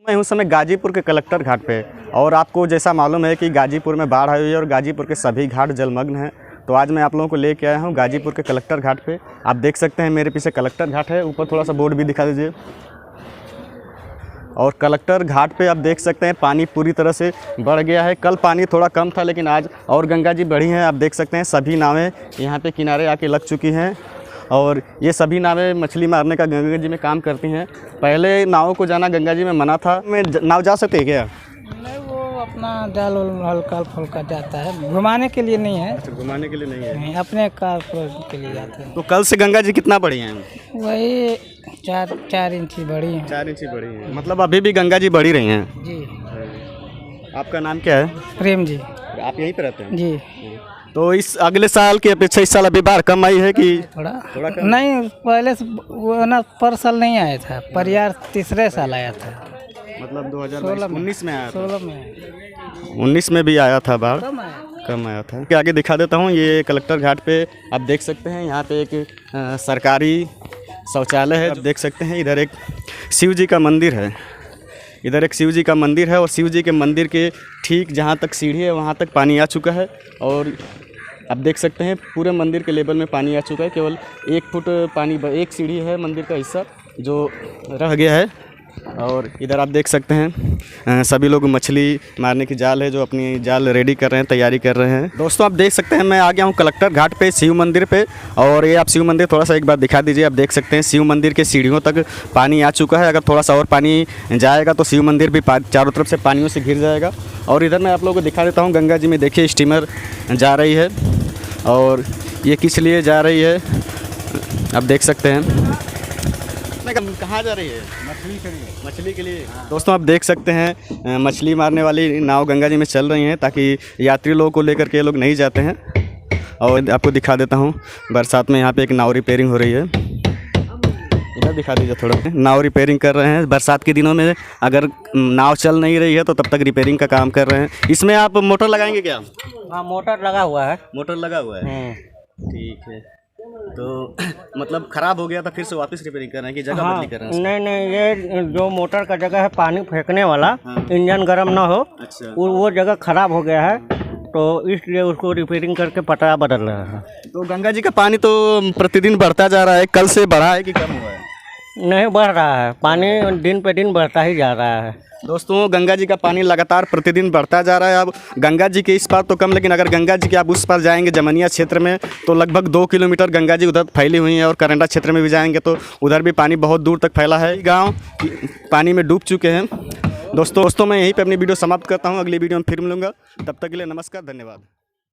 मैं उस समय गाजीपुर के कलेक्टर घाट पे, और आपको जैसा मालूम है कि गाजीपुर में बाढ़ आई हुई है और गाजीपुर के सभी घाट जलमग्न हैं। तो आज मैं आप लोगों को लेके आया हूँ गाजीपुर के कलेक्टर घाट पे। आप देख सकते हैं मेरे पीछे कलेक्टर घाट है, ऊपर थोड़ा सा बोर्ड भी दिखा दीजिए। और कलेक्टर घाट पे आप देख सकते हैं पानी पूरी तरह से बढ़ गया है। कल पानी थोड़ा कम था, लेकिन आज और गंगा जी बढ़ी हैं। आप देख सकते हैं सभी नावें यहाँ पे किनारे आके लग चुकी हैं, और ये सभी नावें मछली मारने का गंगा जी में काम करती हैं। पहले नावों को जाना गंगा जी में मना था। मैं नाव जा सकते हैं क्या? नहीं, वो अपना जाल हल्का फुल्का जाता है, घुमाने के लिए नहीं है। अच्छा, घुमाने के लिए नहीं है। नहीं, अपने कार के लिए जाते हैं। तो कल से गंगा जी कितना बढ़ी हैं? वही 4 इंची बड़ी है। 4 इंची बढ़ी हैं, मतलब अभी भी गंगा जी बढ़ी रही हैं। जी। आपका नाम क्या है? प्रेम जी। आप यहीं पे रहते हैं? जी। तो इस अगले साल की अपेक्षा इस साल अभी बाढ़ कम आई है कि थोड़ा कम? नहीं, पहले से वो ना पर साल नहीं आया था, पर यार तीसरे साल आया था। मतलब 2019 में आया था। 16 में 19 में भी आया था बाढ़, कम कम आया था। क्या आगे दिखा देता हूँ। ये कलेक्टर घाट पे आप देख सकते हैं, यहाँ पे एक सरकारी शौचालय है। आप देख सकते हैं इधर एक शिव जी का मंदिर है। इधर एक शिव जी का मंदिर है, और शिव जी के मंदिर के ठीक जहाँ तक सीढ़ी है वहाँ तक पानी आ चुका है। और आप देख सकते हैं पूरे मंदिर के लेवल में पानी आ चुका है। केवल 1 फुट पानी, एक सीढ़ी है मंदिर का हिस्सा जो रह गया है। और इधर आप देख सकते हैं सभी लोग मछली मारने की जाल है जो अपनी जाल रेडी कर रहे हैं, तैयारी कर रहे हैं। दोस्तों आप देख सकते हैं मैं आ गया हूँ कलेक्टर घाट पे, शिव मंदिर पे। और ये आप शिव मंदिर थोड़ा सा एक बार दिखा दीजिए। आप देख सकते हैं शिव मंदिर के सीढ़ियों तक पानी आ चुका है। अगर थोड़ा सा और पानी जाएगा तो शिव मंदिर भी चारों तरफ से पानियों से घिर जाएगा। और इधर मैं आप लोगों को दिखा देता हूँ, गंगा जी में देखिए स्टीमर जा रही है। और ये किस लिए जा रही है आप देख सकते हैं। कहाँ जा रही है? मछली के लिए। दोस्तों आप देख सकते हैं मछली मारने वाली नाव गंगा जी में चल रही हैं, ताकि यात्री लोगों को लेकर के ये लोग नहीं जाते हैं। और आपको दिखा देता हूँ, बरसात में यहाँ पे एक नाव रिपेयरिंग हो रही है। इधर दिखा दीजिए थोड़ा। नाव रिपेयरिंग कर रहे हैं। बरसात के दिनों में अगर नाव चल नहीं रही है तो तब तक रिपेयरिंग का काम कर रहे हैं। इसमें आप मोटर लगाएंगे क्या? हाँ, मोटर लगा हुआ है। मोटर लगा हुआ है, ठीक है। तो मतलब खराब हो गया था, फिर से वापस रिपेयरिंग कर रहे हैं कि जगह बदली कर रहे हैं? नहीं, ये जो मोटर का जगह है पानी फेंकने वाला, इंजन गर्म ना हो। अच्छा। वो जगह खराब हो गया है, तो इसलिए उसको रिपेयरिंग करके पटरा बदल रहा है। तो गंगा जी का पानी तो प्रतिदिन बढ़ता जा रहा है, कल से बढ़ा है कि कम हुआ है? नहीं, बढ़ रहा है पानी, दिन पे दिन बढ़ता ही जा रहा है। दोस्तों गंगा जी का पानी लगातार प्रतिदिन बढ़ता जा रहा है। अब गंगा जी के इस पार तो कम, लेकिन अगर गंगा जी के आप उस पार जाएंगे जमनिया क्षेत्र में तो लगभग 2 किलोमीटर गंगा जी उधर फैली हुई हैं। और करंडा क्षेत्र में भी जाएंगे तो उधर भी पानी बहुत दूर तक फैला है। गाँव पानी में डूब चुके हैं। दोस्तों मैं यहीं पर अपनी वीडियो समाप्त करता हूँ। अगली वीडियो में फिर मिलूँगा, तब तक के लिए नमस्कार, धन्यवाद।